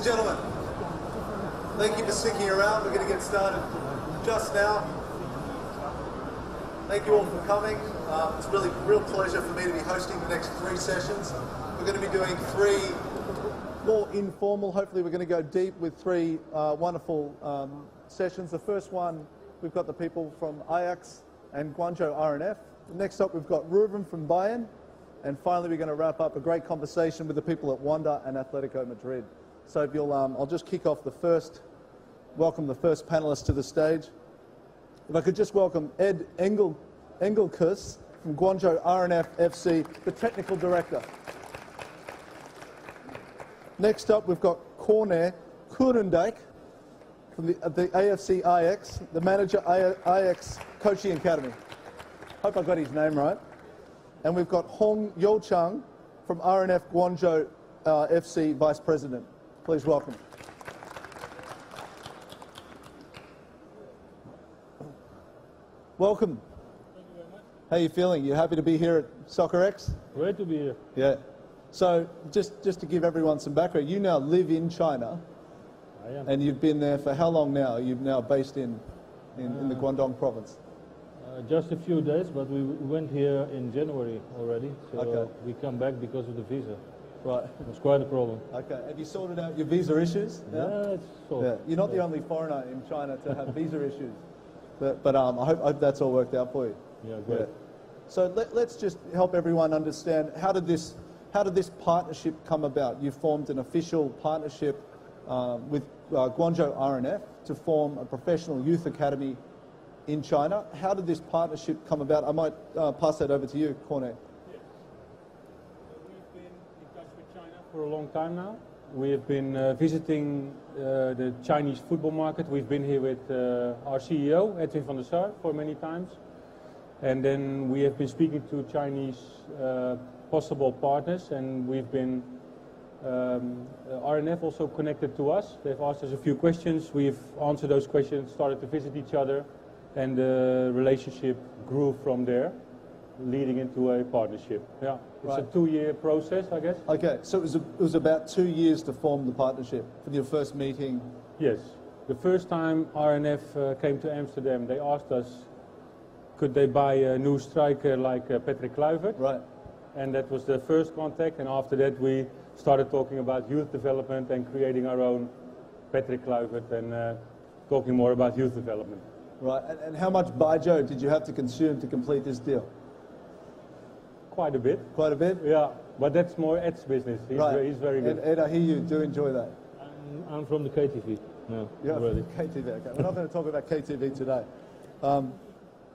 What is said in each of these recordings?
gentlemen, thank you for sticking around. We're going to get started just now. Thank you all for coming. It's really a real pleasure for me to be hosting the next 3 sessions. We're going to be doing 3 more informal. Hopefully we're going to go deep with 3 wonderful sessions. The first one, we've got the people from Ajax and Guangzhou R&F. Next up, we've got Ruben from Bayern. And finally, we're going to wrap up a great conversation with the people at Wanda and Atletico Madrid. So if you'll, I'll just kick off welcome the first panelist to the stage. If I could just welcome Ed Engelkes from Guangzhou R&F FC, the technical director. Next up, we've got Corné Groenendijk from the AFC Ajax, the manager Ajax Coaching Academy. Hope I got his name right. And we've got Youqiang from R&F Guangzhou FC Vice President. Please welcome. Welcome. Thank you very much. How are you feeling? You happy to be here at Soccerex? Great to be here. Yeah. So just to give everyone some background, you now live in China. I am. And you've been there for how long now? You've now based in the Guangdong province. Just a few days, but we went here in January already, so okay. We come back because of the visa. Right. It was quite a problem. Okay. Have you sorted out your visa issues? Yeah, it's solved. Yeah. You're not the only foreigner in China to have visa issues, but I hope that's all worked out for you. Yeah, great. Yeah. So let's just help everyone understand, how did this partnership come about? You formed an official partnership with Guangzhou R&F to form a professional youth academy in China. How did this partnership come about? I might pass that over to you, Corné. Yeah. We've been in touch with China for a long time now. We have been visiting the Chinese football market. We've been here with our CEO, Edwin van der Sar, for many times. And then we have been speaking to Chinese possible partners, and we've been R&F also connected to us. They've asked us a few questions. We've answered those questions, started to visit each other, and the relationship grew from there, leading into a partnership. Yeah, it's right. a 2-year process, I guess. Okay, so it was about 2 years to form the partnership for your first meeting. Yes, the first time R&F came to Amsterdam, they asked us, could they buy a new striker like Patrick Kluivert? Right. And that was the first contact, and after that we started talking about youth development and creating our own Patrick Kluivert and talking more about youth development. Right, and how much baijiu did you have to consume to complete this deal? Quite a bit. Quite a bit? Yeah, but that's more Ed's business. He's very good. Ed, I hear you do enjoy that. I'm from the KTV. No, yeah, already. KTV, okay. We're not going to talk about KTV today.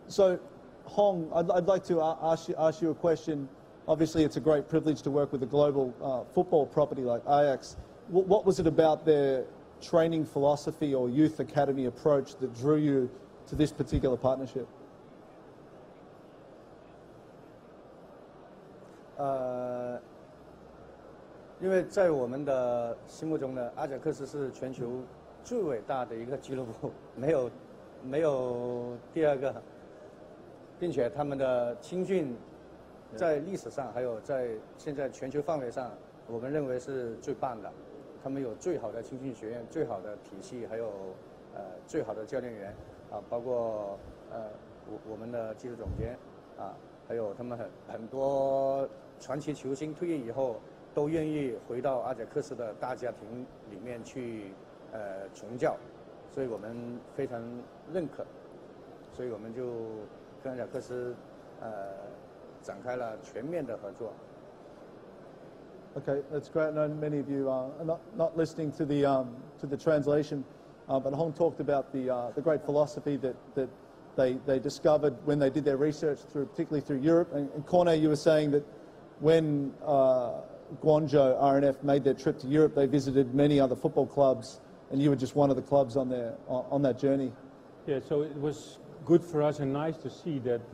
So, Hong, I'd like to ask you a question. Obviously, it's a great privilege to work with a global football property like Ajax. What was it about their training philosophy or youth academy approach that drew you to this particular partnership? 因为在我们的心目中呢，阿贾克斯是全球最伟大的一个俱乐部，没有第二个，并且他们的青训在历史上还有在现在全球范围上，我们认为是最棒的。他们有最好的青训学院、最好的体系，还有最好的教练员啊，包括我们的技术总监啊，还有他们很多传奇球星退役以后都愿意回到阿贾克斯的大家庭里面去从教，所以我们非常认可，所以我们就跟阿贾克斯展开了全面的合作。 Okay, that's great. I know many of you are not listening to the translation, but Hong talked about the great philosophy that they discovered when they did their research particularly through Europe. And Corné, you were saying that when Guangzhou R&F made their trip to Europe, they visited many other football clubs, and you were just one of the clubs on that journey. Yeah, so it was good for us and nice to see that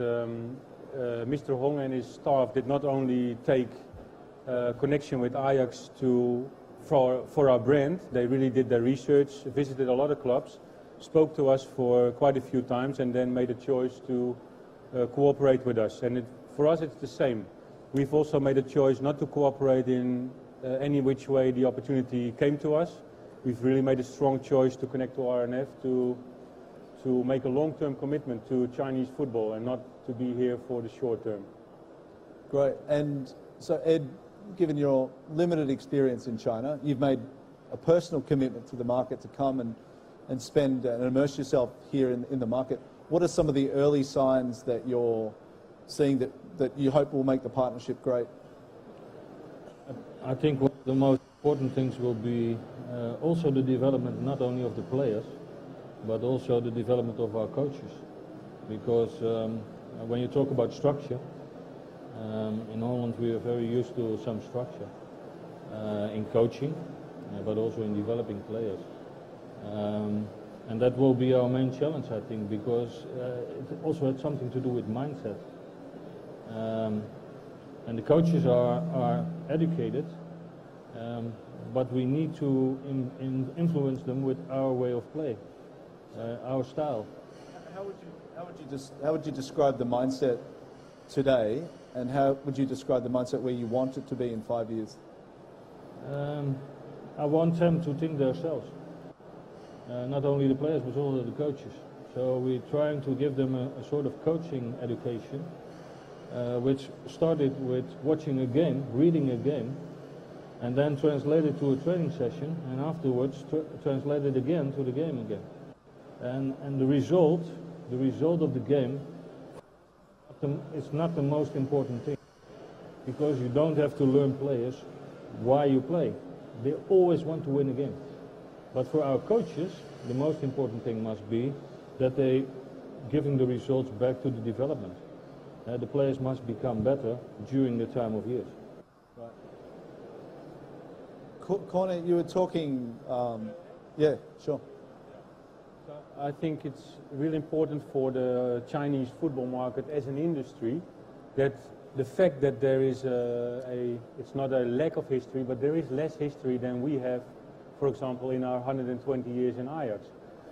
Mr. Hong and his staff did not only take connection with Ajax for our brand. They really did their research, visited a lot of clubs, spoke to us for quite a few times, and then made a choice to cooperate with us. And for us, it's the same. We've also made a choice not to cooperate in any which way the opportunity came to us. we've really made a strong choice to connect to R&F to make a long-term commitment to Chinese football and not to be here for the short term. Great. And so, Ed, given your limited experience in China, you've made a personal commitment to the market to come and spend and immerse yourself here in the market. What are some of the early signs that you're seeing that you hope will make the partnership great? I think one of the most important things will be also the development not only of the players, but also the development of our coaches. Because when you talk about structure, in Holland we are very used to some structure in coaching, but also in developing players. And that will be our main challenge, I think, because it also had something to do with mindset. And the coaches are educated, but we need to influence them with our way of play, our style. How would you describe the mindset today, and how would you describe the mindset where you want it to be in 5 years? I want them to think themselves, not only the players but also the coaches. So we're trying to give them a sort of coaching education, which started with watching a game, reading a game, and then translated to a training session, and afterwards translated again to the game again. And the result of the game is not the most important thing, because you don't have to learn players why you play. They always want to win a game. But for our coaches, the most important thing must be that they giving the results back to the development. The players must become better during the time of years. Right. Corné, you were talking, yeah, sure. I think it's really important for the Chinese football market as an industry that the fact that there is it's not a lack of history, but there is less history than we have, for example, in our 120 years in Ajax.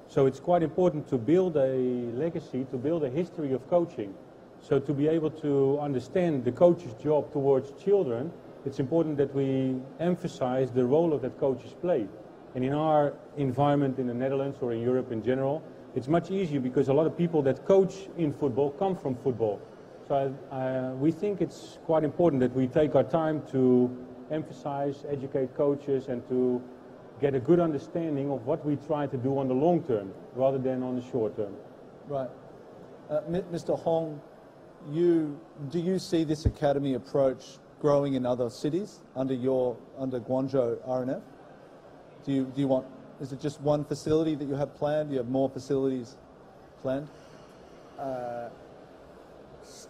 So it's quite important to build a legacy, to build a history of coaching. So to be able to understand the coach's job towards children, it's important that we emphasize the role of that coaches play. And in our environment in the Netherlands or in Europe in general, it's much easier because a lot of people that coach in football come from football. So we think it's quite important that we take our time to emphasize, educate coaches and to get a good understanding of what we try to do on the long term rather than on the short term. Right. Mr. Hong, do you see this academy approach growing in other cities under Guangzhou R&F? Do you want, is it just one facility that you have planned? Do you have more facilities planned?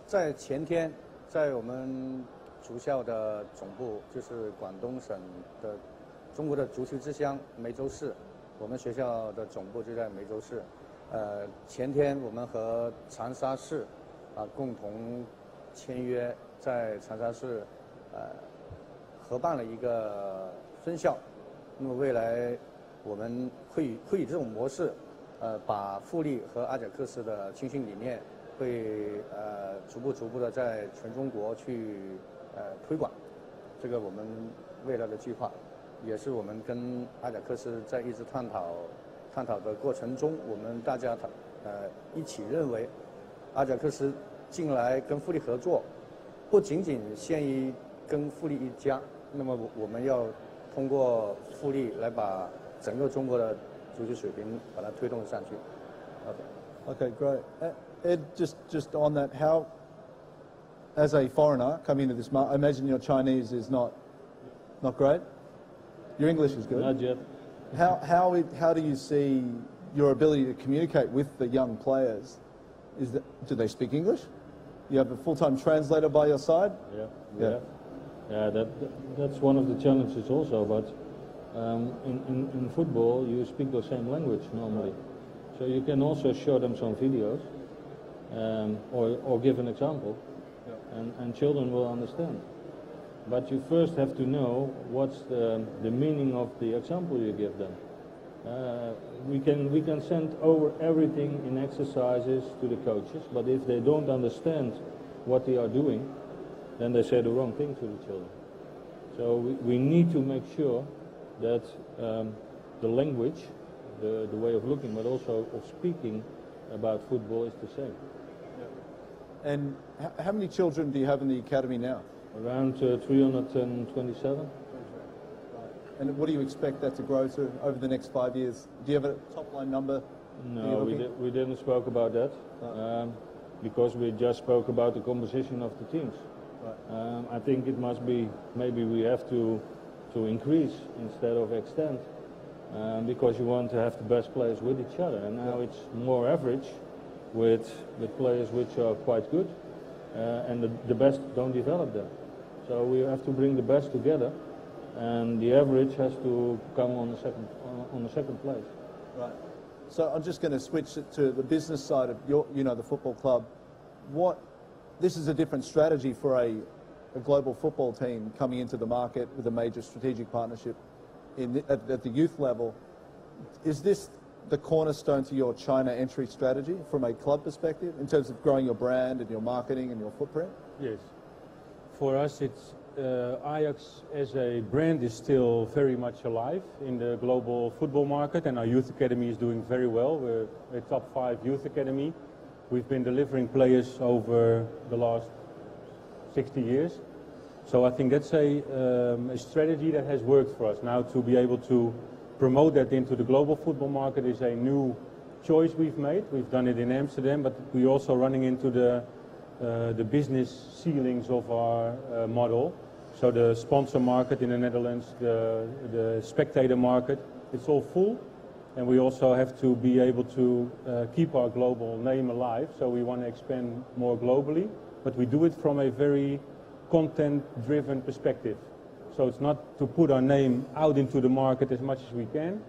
在前天，在我们足校的总部，就是广东省的中国的足球之乡梅州市，我们学校的总部就在梅州市。前天我们和长沙市共同签约，在长沙市合办了一个分校。那么未来我们会以这种模式，把富力和阿贾克斯的青训理念会逐步的在全中国去推广，这个我们未来的计划，也是我们跟阿贾克斯在一直探讨的过程中，我们大家一起认为，阿贾克斯进来跟富力合作，不仅仅限于跟富力一家，那么我们要通过富力来把整个中国的足球水平把它推动上去。Okay, great. Ed, just on that, how, as a foreigner coming into this market, I imagine your Chinese is not great. Your English is good. Not yet. How do you see your ability to communicate with the young players? Do they speak English? You have a full-time translator by your side? Yeah. That's one of the challenges also. But in football, you speak the same language normally, so you can also show them some videos or give an example, and children will understand. But you first have to know what's the meaning of the example you give them. We can send over everything in exercises to the coaches, but if they don't understand what they are doing, then they say the wrong thing to the children. So we need to make sure that the language, the way of looking, but also of speaking about football is the same. And how many children do you have in the academy now? Around 327. And what do you expect that to grow to over the next 5 years? Do you have a top line number? No, we didn't spoke about that because we just spoke about the composition of the teams. Right. I think it must be, maybe we have to increase instead of extend because you want to have the best players with each other. And now it's more average with players which are quite good and the best don't develop them. So we have to bring the best together. And the average has to come on the second place. Right. So I'm just going to switch it to the business side of the football club. This is a different strategy for a global football team coming into the market with a major strategic partnership at the youth level. Is this the cornerstone to your China entry strategy from a club perspective in terms of growing your brand and your marketing and your footprint? Yes. For us, it's Ajax as a brand is still very much alive in the global football market, and our youth academy is doing very well. We're a top 5 youth academy. We've been delivering players over the last 60 years. So I think that's a strategy that has worked for us. Now to be able to promote that into the global football market is a new choice we've made. We've done it in Amsterdam, but we're also running into the business ceilings of our model. So the sponsor market in the Netherlands, the spectator market, it's all full. And we also have to be able to keep our global name alive. So we want to expand more globally, but we do it from a very content-driven perspective. So it's not to put our name out into the market as much as we can.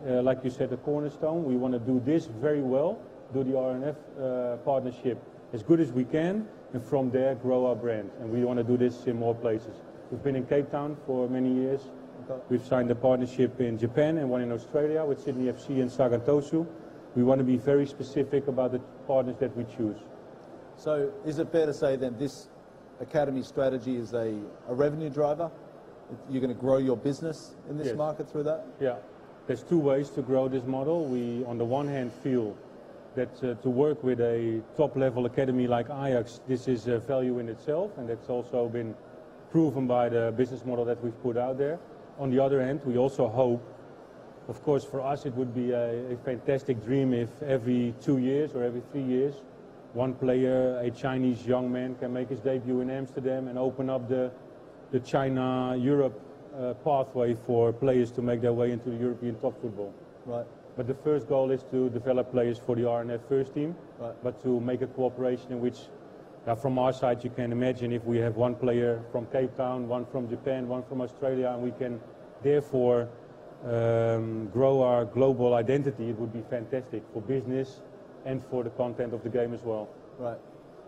Like you said, the cornerstone, we want to do this very well, do the R&F partnership as good as we can, and from there grow our brand. And we want to do this in more places. We've been in Cape Town for many years. Okay. We've signed a partnership in Japan and one in Australia with Sydney FC and Sagan Tosu. We want to be very specific about the partners that we choose. So is it fair to say then this academy strategy is a revenue driver? You're going to grow your business in this market through that? Yeah. There's 2 ways to grow this model. We, on the one hand, feel that to work with a top-level academy like Ajax, this is a value in itself, and that's also been proven by the business model that we've put out there. On the other hand, we also hope, of course, for us it would be a fantastic dream if every 2 years or every 3 years, one player, a Chinese young man, can make his debut in Amsterdam and open up the China-Europe pathway for players to make their way into the European top football. Right. But the first goal is to develop players for the R&F first team, but to make a cooperation in which, from our side, you can imagine if we have one player from Cape Town, one from Japan, one from Australia, and we can therefore grow our global identity, it would be fantastic for business and for the content of the game as well. Right.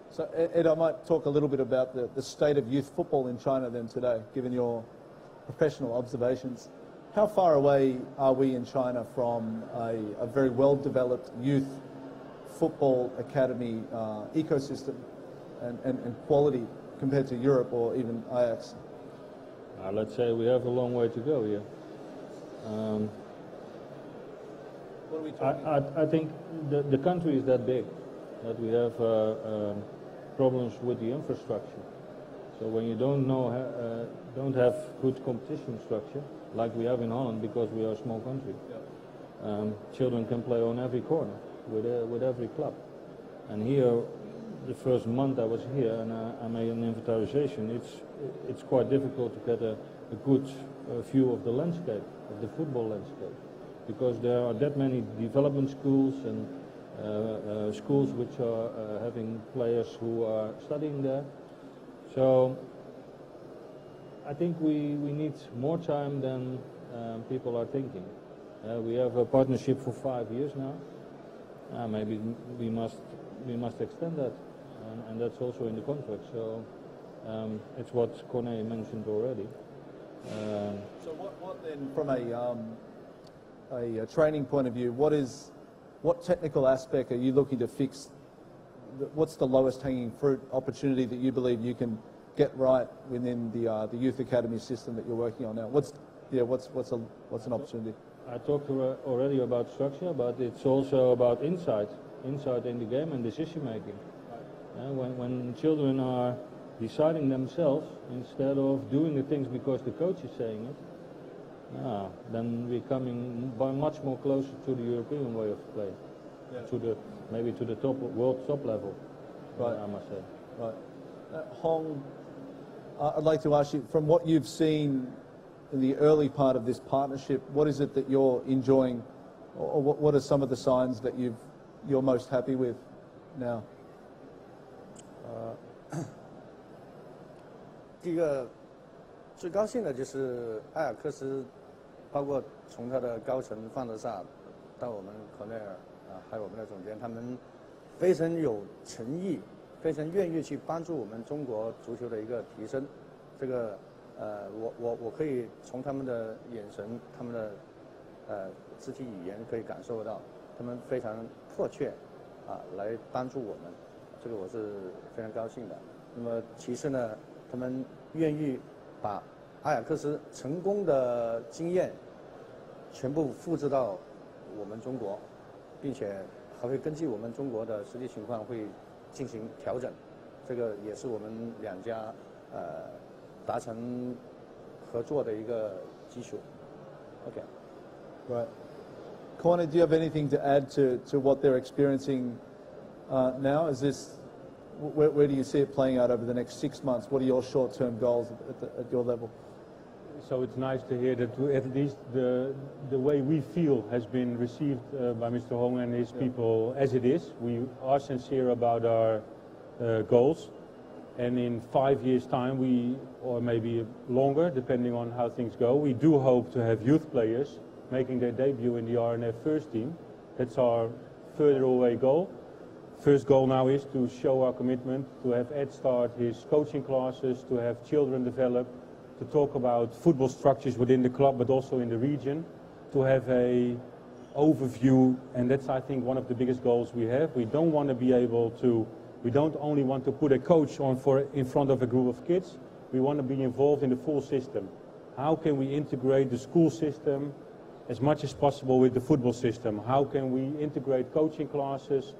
So, Ed, I might talk a little bit about the state of youth football in China then today, given your professional observations. How far away are we in China from a very well-developed youth football academy ecosystem and quality compared to Europe or even Ajax? Let's say we have a long way to go here. What are we talking about? I think the country is that big that we have problems with the infrastructure. So when you don't have good competition structure, like we have in Holland, because we are a small country, children can play on every corner with every club. And here, the first month I was here and I made an inventarization, it's quite difficult to get a good view of the landscape, of the football landscape, because there are that many development schools and schools which are having players who are studying there. So I think we need more time than people are thinking. We have a partnership for 5 years now. Maybe we must extend that, and that's also in the contract. So it's what Corné mentioned already. So what then, from a training point of view, what technical aspect are you looking to fix? What's the lowest hanging fruit opportunity that you believe you can get right within the youth academy system that you're working on now? What's an opportunity? I talked already about structure, but it's also about insight in the game and decision making. When children are deciding themselves instead of doing the things because the coach is saying it, then we're coming much more closer to the European way of play, maybe to the world top level, right. I must say. Right. Hong, I'd like to ask you, from what you've seen in the early part of this partnership, what is it that you're enjoying, or what are some of the signs that you're most happy with now? 第一个最高兴的就是埃尔克斯，包括从他的高层范德萨到我们科内尔还有我们的总监，他们非常有诚意，非常愿意去帮助我们中国足球的一个提升。这个我可以从他们的眼神、他们的肢体语言可以感受到，他们非常迫切来帮助我们，这个我是非常高兴的。那么其次呢，他们愿意把阿雅克斯成功的经验全部复制到我们中国，并且还会根据我们中国的实际情况会进行调整，这个也是我们两家达成合作的一个基础。Okay. Right. Corné, do you have anything to add to what they're experiencing now? Is this where do you see it playing out over the next 6 months? What are your short-term goals at your level? So it's nice to hear that at least the way we feel has been received by Mr. Hong and his people as it is. We are sincere about our goals, and in 5 years' time, or maybe longer, depending on how things go, we do hope to have youth players making their debut in the R&F first team. That's our further away goal. First goal now is to show our commitment, to have Ed start his coaching classes, to have children develop, to talk about football structures within the club but also in the region, to have a overview, and that's I think one of the biggest goals we have. We don't want to be able to, we don't only want to put a coach on in front of a group of kids, we want to be involved in the full system. How can we integrate the school system as much as possible with the football system? How can we integrate coaching classes,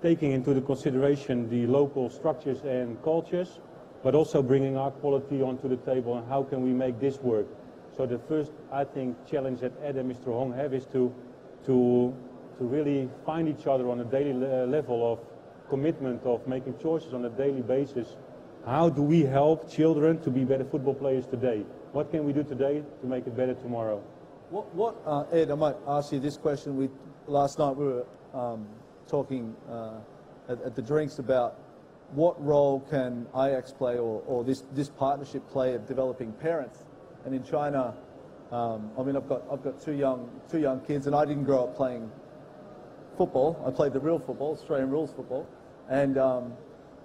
taking into the consideration the local structures and cultures, but also bringing our quality onto the table, and how can we make this work? So the first, I think, challenge that Ed and Mr. Hong have is to really find each other on a daily level of commitment, of making choices on a daily basis. How do we help children to be better football players today? What can we do today to make it better tomorrow? Ed, I might ask you this question. Last night we were talking at the drinks about what role can Ajax play or this partnership play at developing parents. And in China, I mean, I've got two young kids, and I didn't grow up playing football. I played the real football, Australian rules football, and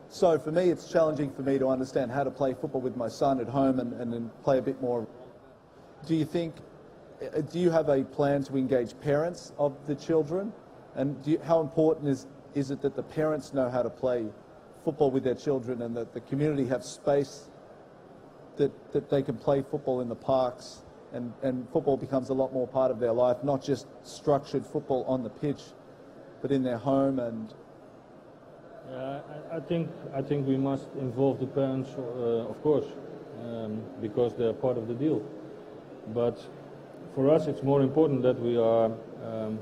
so for me, it's challenging for me to understand how to play football with my son at home and then play a bit more. Do you have a plan to engage parents of the children? And how important is it that the parents know how to play football with their children, and that the community have space that they can play football in the parks, and football becomes a lot more part of their life, not just structured football on the pitch, but in their home? And I think we must involve the parents, of course, because they're part of the deal. But for us, it's more important that we are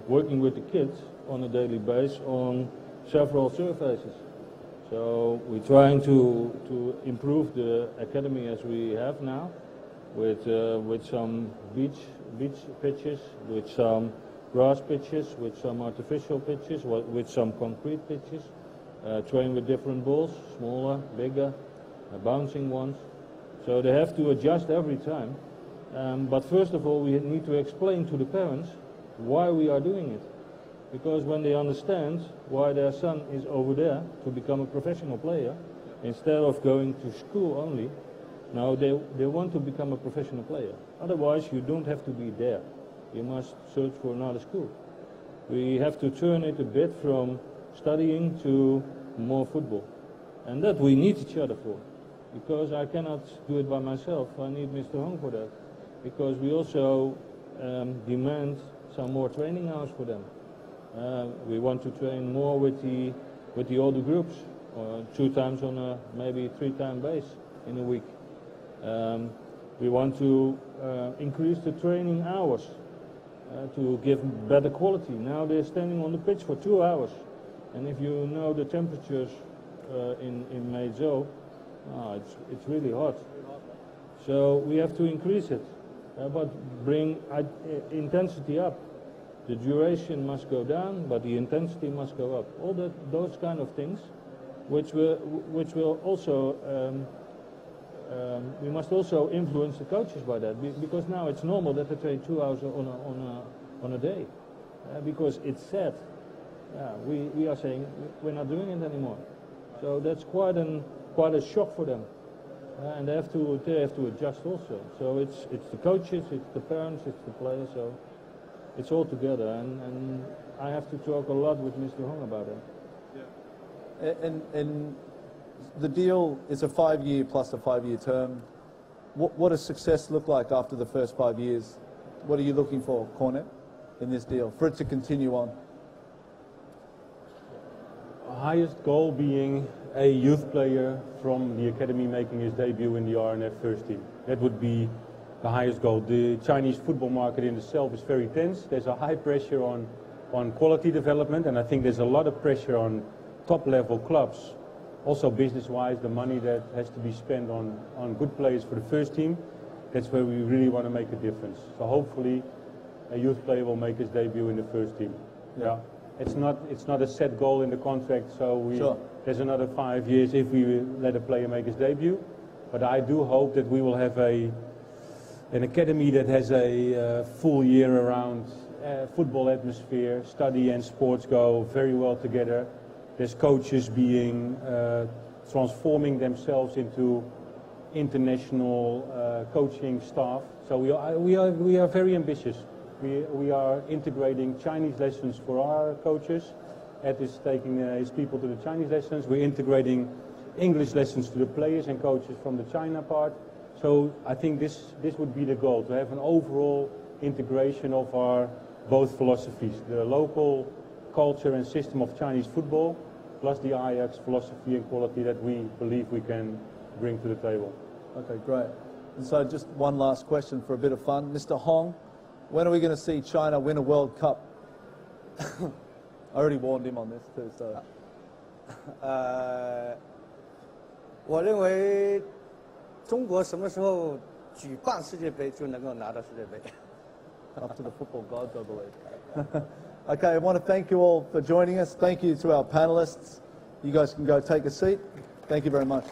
working with the kids on a daily basis on several surfaces. So we're trying to improve the academy as we have now, with some beach pitches, with some grass pitches, with some artificial pitches, with some concrete pitches. Train with different balls, smaller, bigger, bouncing ones. So they have to adjust every time. But first of all, we need to explain to the parents why we are doing it. Because when they understand why their son is over there to become a professional player, instead of going to school only, now they want to become a professional player. Otherwise, you don't have to be there. You must search for another school. We have to turn it a bit from studying to more football. And that we need each other for. Because I cannot do it by myself. I need Mr. Hong for that. Because we also demand some more training hours for them. We want to train more with the older groups, 2 times on a maybe 3-time base in a week. We want to increase the training hours to give better quality. Now they're standing on the pitch for 2 hours, and if you know the temperatures in Guangzhou, it's really hot. So we have to increase it, but bring intensity up. The duration must go down, but the intensity must go up. All those kind of things, which will also we must also influence the coaches by that, because now it's normal that they train 2 hours on a day, because it's sad. We are saying we're not doing it anymore, so that's quite a shock for them, and they have to adjust also. So it's the coaches, it's the parents, it's the players. So it's all together, and I have to talk a lot with Mr. Hong about it. Yeah. And the deal is a 5-year plus a 5-year term. What does success look like after the first 5 years? What are you looking for, Corné, in this deal, for it to continue on? Highest goal being a youth player from the academy making his debut in the R&F first team. That would be the highest goal. The Chinese football market in itself is very tense. There's a high pressure on quality development, and I think there's a lot of pressure on top-level clubs. Also business-wise, the money that has to be spent on good players for the first team, that's where we really want to make a difference. So hopefully a youth player will make his debut in the first team. Yeah. It's not a set goal in the contract, so there's another 5 years if we let a player make his debut. But I do hope that we will have an academy that has a full year-round football atmosphere. Study and sports go very well together. There's coaches transforming themselves into international coaching staff. So we are very ambitious. We are integrating Chinese lessons for our coaches. Ed is taking his people to the Chinese lessons. We're integrating English lessons to the players and coaches from the China part. So I think this would be the goal, to have an overall integration of our both philosophies, the local culture and system of Chinese football, plus the Ajax philosophy and quality that we believe we can bring to the table. Okay, great. And so just one last question for a bit of fun. Mr. Hong, when are we going to see China win a World Cup? I already warned him on this too, so. 我认为中国什么时候举办世界杯就能够拿到世界杯。Up to the football gods, I believe. Okay, I want to thank you all for joining us. Thank you to our panelists. You guys can go take a seat. Thank you very much.